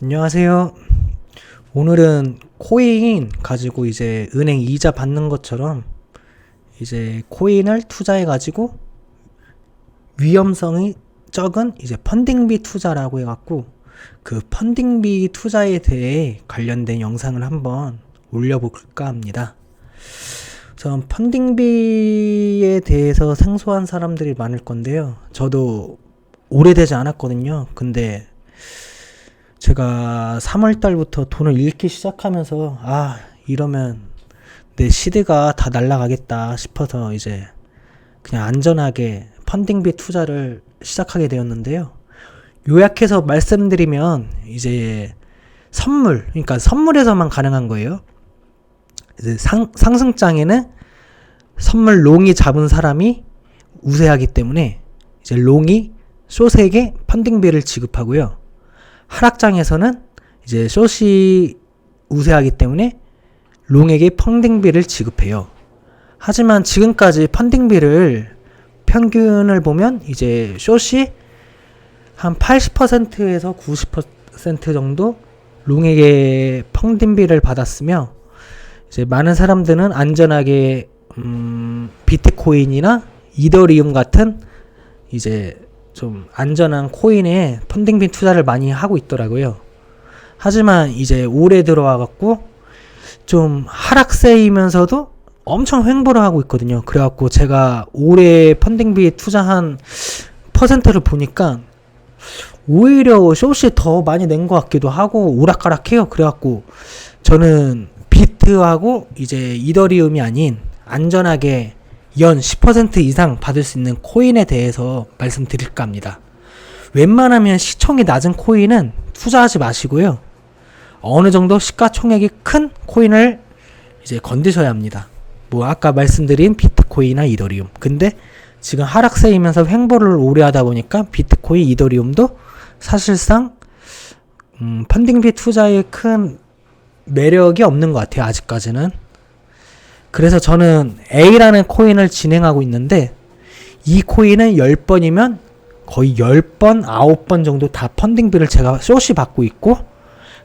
안녕하세요. 오늘은 코인 가지고 이제 은행 이자 받는 것처럼 이제 코인을 투자해 가지고 위험성이 적은 이제 펀딩비 투자라고 해갖고 그 펀딩비 투자에 대해 관련된 영상을 한번 올려볼까 합니다. 우선 펀딩비에 대해서 생소한 사람들이 많을 건데요. 저도 오래되지 않았거든요. 근데 제가 3월 달부터 돈을 잃기 시작하면서 이러면 내 시드가 다 날아가겠다 싶어서 이제 그냥 안전하게 펀딩비 투자를 시작하게 되었는데요. 요약해서 말씀드리면 이제 그러니까 선물에서만 가능한 거예요. 이제 상승장에는 선물 롱이 잡은 사람이 우세하기 때문에 이제 롱이 숏에게 펀딩비를 지급하고요. 하락장에서는 이제 숏이 우세하기 때문에 롱에게 펀딩비를 지급해요. 하지만 지금까지 펀딩비를 평균을 보면 이제 숏이 한 80%에서 90% 정도 롱에게 펀딩비를 받았으며 이제 많은 사람들은 안전하게 비트코인이나 이더리움 같은 이제 좀 안전한 코인에 펀딩비 투자를 많이 하고 있더라고요. 하지만 이제 올해 들어와갖고 좀 하락세이면서도 엄청 횡보를 하고 있거든요. 그래갖고 제가 올해 펀딩비 투자한 퍼센트를 보니까 오히려 숏이 더 많이 낸 것 같기도 하고 오락가락해요. 그래갖고 저는 비트하고 이제 이더리움이 아닌 안전하게 연 10% 이상 받을 수 있는 코인에 대해서 말씀드릴까 합니다. 웬만하면 시총이 낮은 코인은 투자하지 마시고요. 어느 정도 시가총액이 큰 코인을 이제 건드셔야 합니다. 뭐 아까 말씀드린 비트코인이나 이더리움. 근데 지금 하락세이면서 횡보를 오래 하다 보니까 비트코인, 이더리움도 사실상 펀딩비 투자에 큰 매력이 없는 것 같아요. 아직까지는. 그래서 저는 A라는 코인을 진행하고 있는데 이 코인은 10번이면 거의 10번, 9번 정도 다 펀딩비를 제가 숏이 받고 있고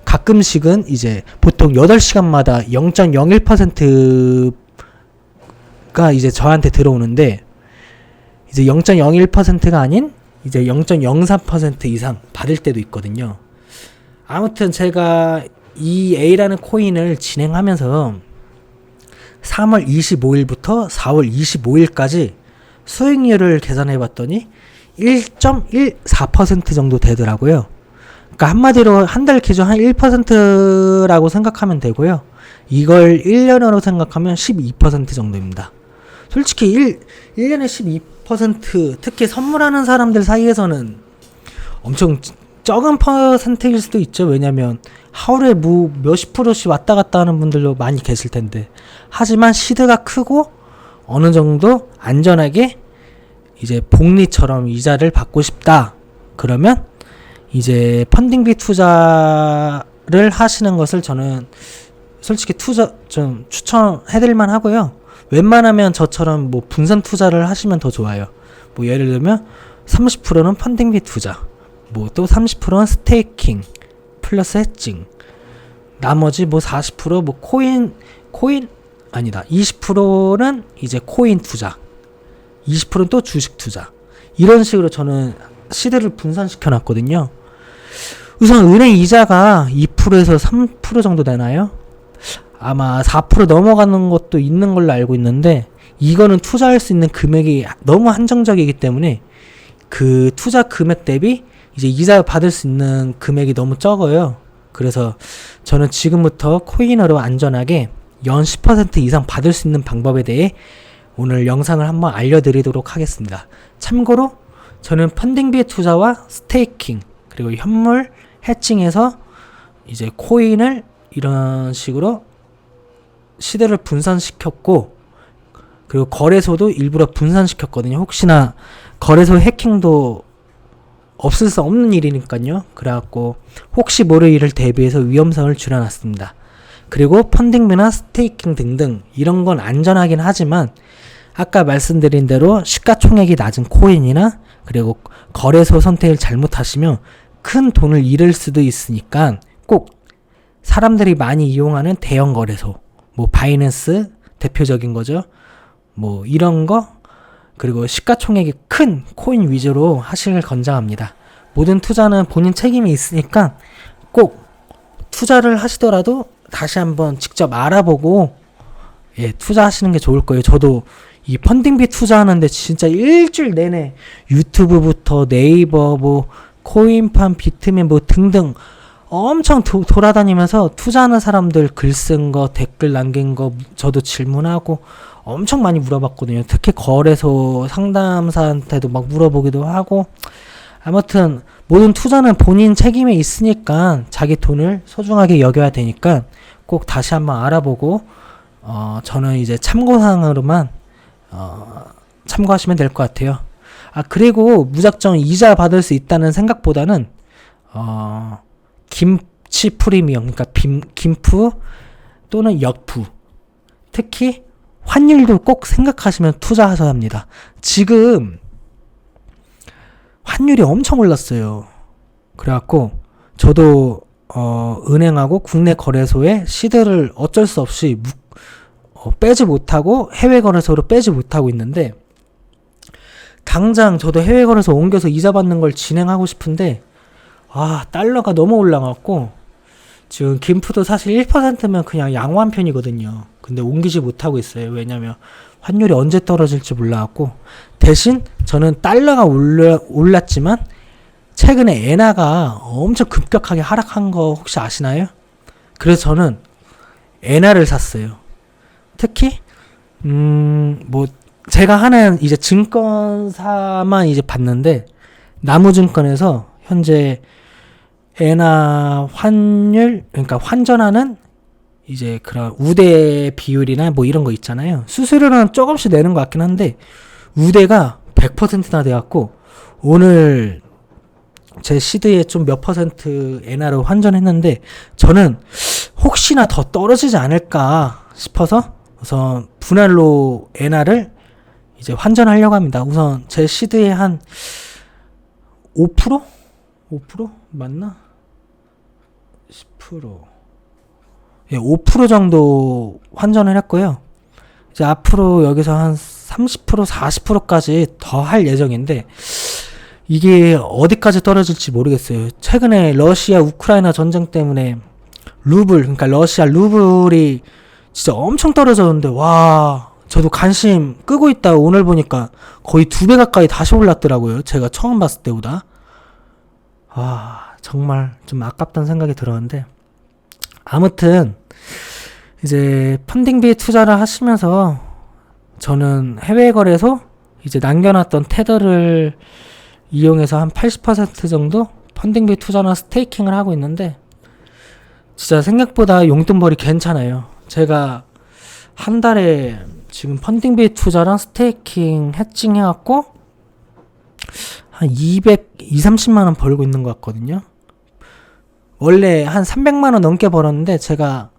가끔씩은 이제 보통 8시간마다 0.01%가 이제 저한테 들어오는데 이제 0.01%가 아닌 이제 0.04% 이상 받을 때도 있거든요. 아무튼 제가 이 A라는 코인을 진행하면서 3월 25일부터 4월 25일까지 수익률을 계산해 봤더니 1.14% 정도 되더라고요. 그러니까 한마디로 한 달 기준 한 1%라고 생각하면 되고요. 이걸 1년으로 생각하면 12% 정도입니다. 솔직히 1년에 12% 특히 선물하는 사람들 사이에서는 엄청 적은 퍼센트일 수도 있죠. 왜냐면 하루에 몇십 프로씩 왔다 갔다 하는 분들도 많이 계실 텐데 하지만 시드가 크고 어느 정도 안전하게 이제 복리처럼 이자를 받고 싶다 그러면 이제 펀딩비 투자를 하시는 것을 저는 솔직히 좀 추천해드릴만 하고요. 웬만하면 저처럼 뭐 분산 투자를 하시면 더 좋아요. 뭐 예를 들면 30%는 펀딩비 투자, 뭐 또 30%는 스테이킹 플러스 해칭, 나머지 뭐 40% 뭐 코인 아니다 20%는 이제 코인 투자, 20%는 또 주식 투자, 이런 식으로 저는 시대를 분산시켜 놨거든요. 우선 은행 이자가 2%에서 3% 정도 되나요? 아마 4% 넘어가는 것도 있는 걸로 알고 있는데 이거는 투자할 수 있는 금액이 너무 한정적이기 때문에 그 투자 금액 대비 이제 이자 받을 수 있는 금액이 너무 적어요. 그래서 저는 지금부터 코인으로 안전하게 연 10% 이상 받을 수 있는 방법에 대해 오늘 영상을 한번 알려드리도록 하겠습니다. 참고로 저는 펀딩비 투자와 스테이킹 그리고 현물 해칭해서 이제 코인을 이런 식으로 시대를 분산시켰고 그리고 거래소도 일부러 분산시켰거든요. 혹시나 거래소 해킹도 없을 수 없는 일이니까요. 그래갖고 혹시 모를 일을 대비해서 위험성을 줄여놨습니다. 그리고 펀딩비나 스테이킹 등등 이런 건 안전하긴 하지만 아까 말씀드린 대로 시가총액이 낮은 코인이나 그리고 거래소 선택을 잘못하시면 큰 돈을 잃을 수도 있으니까 꼭 사람들이 많이 이용하는 대형 거래소, 뭐 바이낸스 대표적인 거죠. 뭐 이런 거, 그리고 시가총액이 큰 코인 위주로 하시길 권장합니다. 모든 투자는 본인 책임이 있으니까 꼭 투자를 하시더라도 다시 한번 직접 알아보고 투자하시는 게 좋을 거예요. 저도 이 펀딩비 투자하는데 진짜 일주일 내내 유튜브부터 네이버, 뭐 코인팜, 비트맨 뭐 등등 엄청 돌아다니면서 투자하는 사람들 글 쓴 거, 댓글 남긴 거 저도 질문하고 엄청 많이 물어봤거든요. 특히 거래소 상담사한테도 막 물어보기도 하고. 아무튼 모든 투자는 본인 책임에 있으니까 자기 돈을 소중하게 여겨야 되니까 꼭 다시 한번 알아보고 저는 이제 참고사항으로만 참고하시면 될 것 같아요. 그리고 무작정 이자 받을 수 있다는 생각보다는 김치 프리미엄, 그러니까 김프 또는 역프, 특히 환율도 꼭 생각하시면 투자하셔야 합니다. 지금 환율이 엄청 올랐어요. 그래갖고 저도 은행하고 국내 거래소에 시드를 어쩔 수 없이 빼지 못하고 해외 거래소로 빼지 못하고 있는데, 당장 저도 해외 거래소 옮겨서 이자 받는 걸 진행하고 싶은데 달러가 너무 올라갔고 지금 김프도 사실 1%면 그냥 양호한 편이거든요. 근데 옮기지 못하고 있어요. 왜냐면 환율이 언제 떨어질지 몰라갖고. 대신 저는 달러가 올랐지만 최근에 엔화가 엄청 급격하게 하락한 거 혹시 아시나요? 그래서 저는 엔화를 샀어요. 특히 뭐 제가 하는 이제 증권사만 이제 봤는데, 나무증권에서 현재 엔화 환율, 그러니까 환전하는 이제 그런 우대 비율이나 뭐 이런 거 있잖아요. 수수료는 조금씩 내는 것 같긴 한데 우대가 100%나 돼갖고 오늘 제 시드에 좀 몇 퍼센트 엔화로 환전했는데 저는 혹시나 더 떨어지지 않을까 싶어서 우선 분할로 엔화를 이제 환전하려고 합니다. 우선 제 시드에 한 5%? 5% 맞나? 10%. 5% 정도 환전을 했고요. 이제 앞으로 여기서 한 30%, 40%까지 더 할 예정인데 이게 어디까지 떨어질지 모르겠어요. 최근에 러시아 우크라이나 전쟁 때문에 루블, 그러니까 러시아 루블이 진짜 엄청 떨어졌는데 저도 관심 끄고 있다가 오늘 보니까 거의 2배 가까이 다시 올랐더라고요. 제가 처음 봤을 때보다. 정말 좀 아깝다는 생각이 들었는데, 아무튼 이제 펀딩비 투자를 하시면서 저는 해외 거래소 이제 남겨놨던 테더를 이용해서 한 80% 정도 펀딩비 투자나 스테이킹을 하고 있는데 진짜 생각보다 용돈벌이 괜찮아요. 제가 한 달에 지금 펀딩비 투자랑 스테이킹 해칭 해갖고 한 230만원 벌고 있는 것 같거든요. 원래 한 300만원 넘게 벌었는데 제가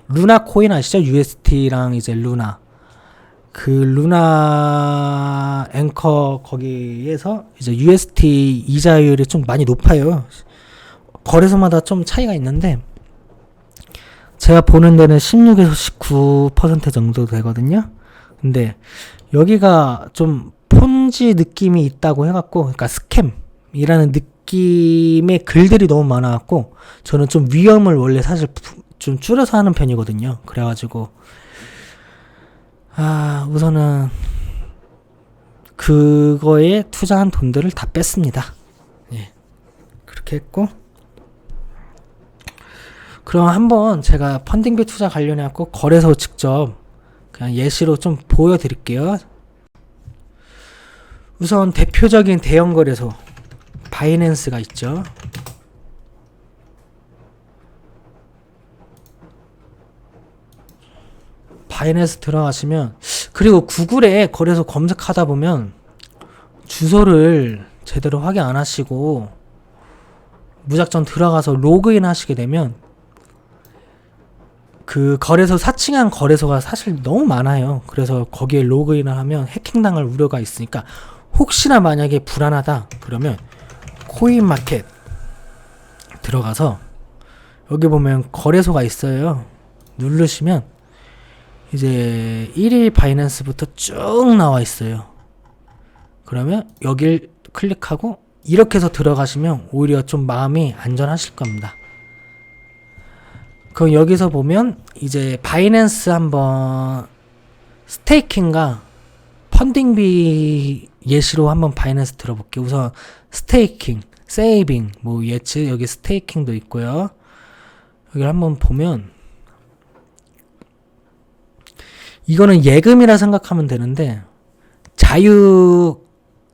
루나 코인 아시죠? UST랑 이제 루나. 루나 앵커 거기에서 이제 UST 이자율이 좀 많이 높아요. 거래소마다 좀 차이가 있는데 제가 보는 데는 16에서 19% 정도 되거든요. 근데 여기가 좀 폰지 느낌이 있다고 해갖고, 그러니까 스캠이라는 느낌의 글들이 너무 많아갖고 저는 좀 위험을 원래 사실 좀 줄여서 하는 편이거든요. 그래가지고 우선은 그거에 투자한 돈들을 다 뺐습니다. 그렇게 했고, 그럼 한번 제가 펀딩비 투자 관련해갖고 거래소 직접 그냥 예시로 좀 보여드릴게요. 우선 대표적인 대형 거래소 바이낸스가 있죠. 바이낸스 들어가시면, 그리고 구글에 거래소 검색하다 보면 주소를 제대로 확인 안 하시고 무작정 들어가서 로그인 하시게 되면 그 거래소 사칭한 거래소가 사실 너무 많아요. 그래서 거기에 로그인을 하면 해킹당할 우려가 있으니까 혹시나 만약에 불안하다 그러면 코인 마켓 들어가서 여기 보면 거래소가 있어요. 누르시면 이제 1일 바이낸스부터 쭉 나와 있어요. 그러면 여길 클릭하고 이렇게 해서 들어가시면 오히려 좀 마음이 안전하실 겁니다. 그럼 여기서 보면 이제 바이낸스 한번 스테이킹과 펀딩비 예시로 한번 바이낸스 들어볼게요. 우선 스테이킹, 세이빙, 뭐 예치 여기 스테이킹도 있고요. 여기 한번 보면 이거는 예금이라 생각하면 되는데 자유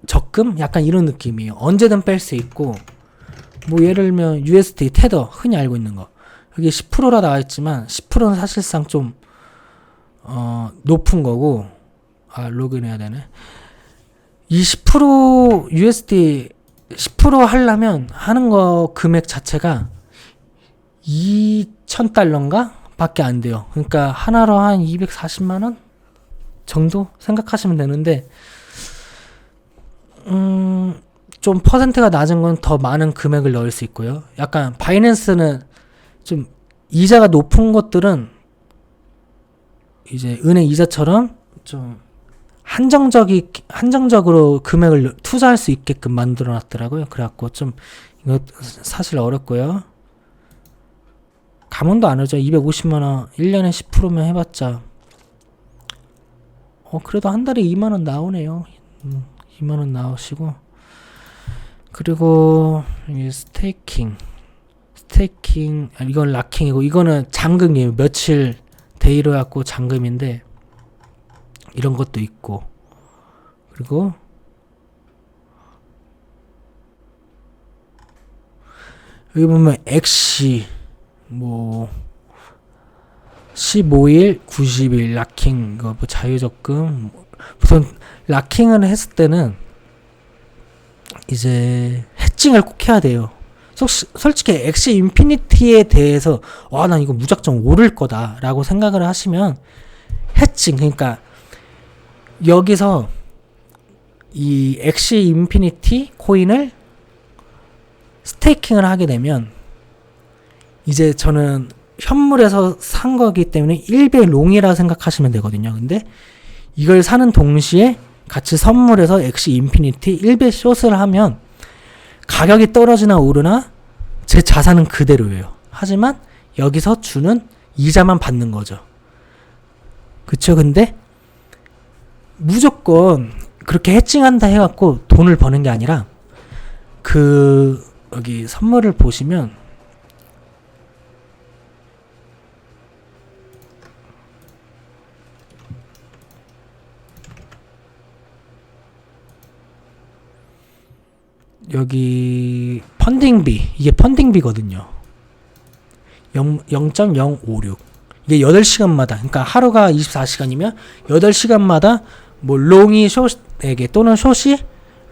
적금? 약간 이런 느낌이에요. 언제든 뺄 수 있고 뭐 예를 들면 USD 테더 흔히 알고 있는 거 여기 10%라 나와있지만 10%는 사실상 좀 높은 거고 로그인 해야 되네. 이 10% USD 10% 하려면 하는 거 금액 자체가 2,000달러인가? 밖에 안 돼요. 그러니까 하나로 한 240만원 정도 생각하시면 되는데 좀 퍼센트가 낮은 건 더 많은 금액을 넣을 수 있고요. 약간 바이낸스는 좀 이자가 높은 것들은 이제 은행 이자처럼 좀 한정적으로 금액을 투자할 수 있게끔 만들어 놨더라고요. 그래갖고 좀 이거 사실 어렵고요. 가문도 안 오죠. 250만원 1년에 10%면 해봤자 그래도 한 달에 2만원 나오네요. 2만원 나오시고 그리고 이 스테이킹 이건 락킹이고 이거는 잔금이에요. 며칠 데이로 갖고 잔금인데 이런 것도 있고 그리고 여기 보면 엑시 뭐 15일, 90일 락킹 이거 뭐 자유적금 우선 락킹을 했을 때는 이제 해칭을 꼭 해야 돼요. 솔직히 엑시 인피니티에 대해서 난 이거 무작정 오를 거다 라고 생각을 하시면 해칭 그러니까 여기서 이 엑시 인피니티 코인을 스테이킹을 하게 되면 이제 저는 현물에서 산 거기 때문에 1배 롱이라 생각하시면 되거든요. 근데 이걸 사는 동시에 같이 선물해서 엑시 인피니티 1배 숏을 하면 가격이 떨어지나 오르나 제 자산은 그대로예요. 하지만 여기서 주는 이자만 받는 거죠. 그쵸? 근데 무조건 그렇게 해칭한다 해갖고 돈을 버는 게 아니라 여기 선물을 보시면 여기 펀딩비 이게 펀딩비거든요. 0.056 이게 8시간마다 그러니까 하루가 24시간이면 8시간마다 뭐 롱이 숏에게 또는 숏이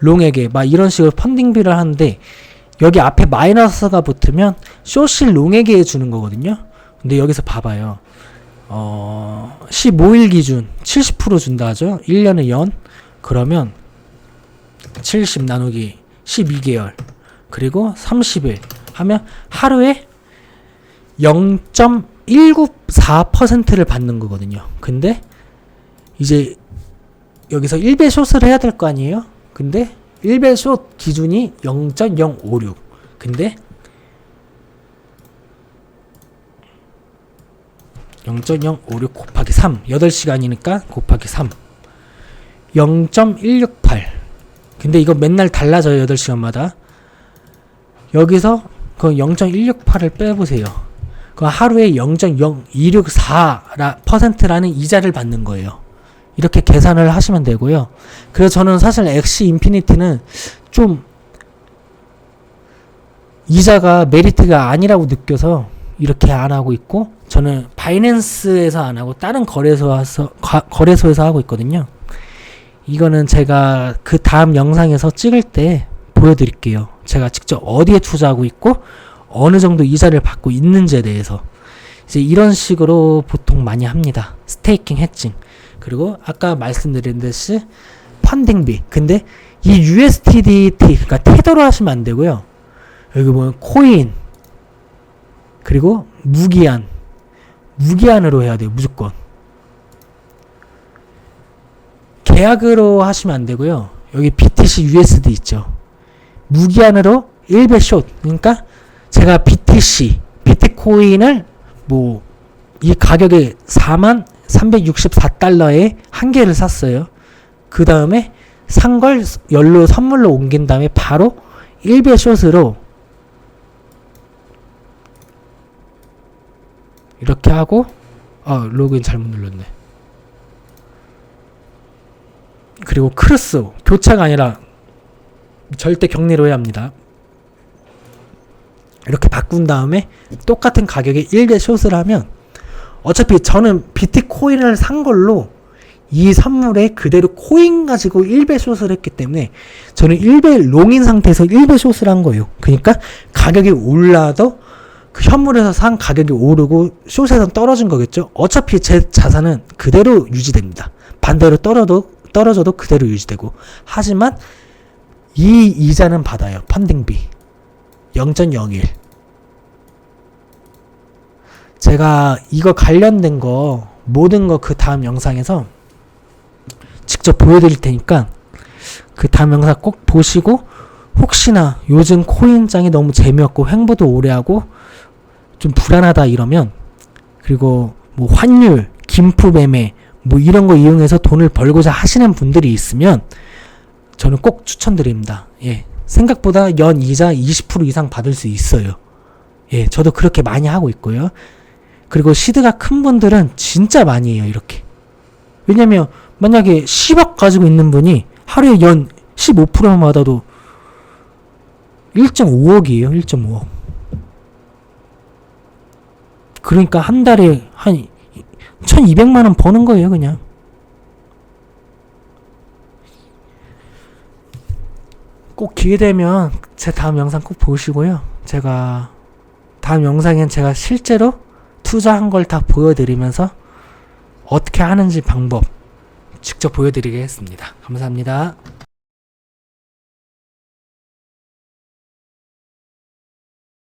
롱에게 막 이런 식으로 펀딩비를 하는데 여기 앞에 마이너스가 붙으면 숏이 롱에게 주는 거거든요. 근데 여기서 봐봐요. 15일 기준 70% 준다 하죠. 1년에 연 그러면 70 나누기 12개월 그리고 30일 하면 하루에 0.194%를 받는 거거든요. 근데 이제 여기서 1배 숏을 해야 될 거 아니에요? 근데 1배 숏 기준이 0.056 근데 0.056 곱하기 3 8시간이니까 곱하기 3 0.168 근데 이거 맨날 달라져요. 8시간마다 여기서 그 0.168을 빼보세요. 그 하루에 0.0264%라는 이자를 받는 거예요. 이렇게 계산을 하시면 되고요. 그래서 저는 사실 엑시 인피니티는 좀 이자가 메리트가 아니라고 느껴서 이렇게 안 하고 있고 저는 바이낸스에서 안 하고 다른 거래소에서 하고 있거든요. 이거는 제가 그 다음 영상에서 찍을 때 보여드릴게요. 제가 직접 어디에 투자하고 있고 어느 정도 이자를 받고 있는지에 대해서 이제 이런 식으로 보통 많이 합니다. 스테이킹 해칭 그리고 아까 말씀드린 듯이 펀딩비 근데 이 USDT, 그러니까 테더로 하시면 안 되고요. 여기 보면 코인, 그리고 무기한으로 해야 돼요. 무조건. 계약으로 하시면 안 되고요. 여기 BTC USD 있죠. 무기한으로 1배 숏. 그러니까 제가 비트코인을 뭐 이 가격에 43,364달러에 한 개를 샀어요. 그 다음에 산 걸 연로 선물로 옮긴 다음에 바로 1배 숏으로 이렇게 하고 로그인 잘못 눌렀네. 그리고 크루스 교차가 아니라 절대 격리로 해야 합니다. 이렇게 바꾼 다음에 똑같은 가격에 1배 숏을 하면 어차피 저는 비트코인을 산 걸로 이 선물에 그대로 코인 가지고 1배 숏을 했기 때문에 저는 1배 롱인 상태에서 1배 숏을 한 거예요. 그러니까 가격이 올라도 그 현물에서 산 가격이 오르고 숏에서 떨어진 거겠죠. 어차피 제 자산은 그대로 유지됩니다. 반대로 떨어져도 그대로 유지되고. 하지만 이 이자는 받아요. 펀딩비 0.01. 제가 이거 관련된 거 모든 거 그 다음 영상에서 직접 보여드릴 테니까 그 다음 영상 꼭 보시고, 혹시나 요즘 코인장이 너무 재미없고 횡보도 오래하고 좀 불안하다 이러면, 그리고 뭐 환율, 김프 매매 뭐 이런 거 이용해서 돈을 벌고자 하시는 분들이 있으면 저는 꼭 추천드립니다. 예, 생각보다 연 이자 20% 이상 받을 수 있어요. 예, 저도 그렇게 많이 하고 있고요. 그리고 시드가 큰 분들은 진짜 많이 해요, 이렇게. 왜냐면 만약에 10억 가지고 있는 분이 하루에 연 15%만 받아도 1.5억이에요. 1.5억. 그러니까 한 달에 한 1200만 원 버는 거예요, 그냥. 꼭 기회 되면 제 다음 영상 꼭 보시고요. 제가 다음 영상엔 제가 실제로 투자한 걸 다 보여드리면서 어떻게 하는지 방법 직접 보여드리겠습니다. 감사합니다.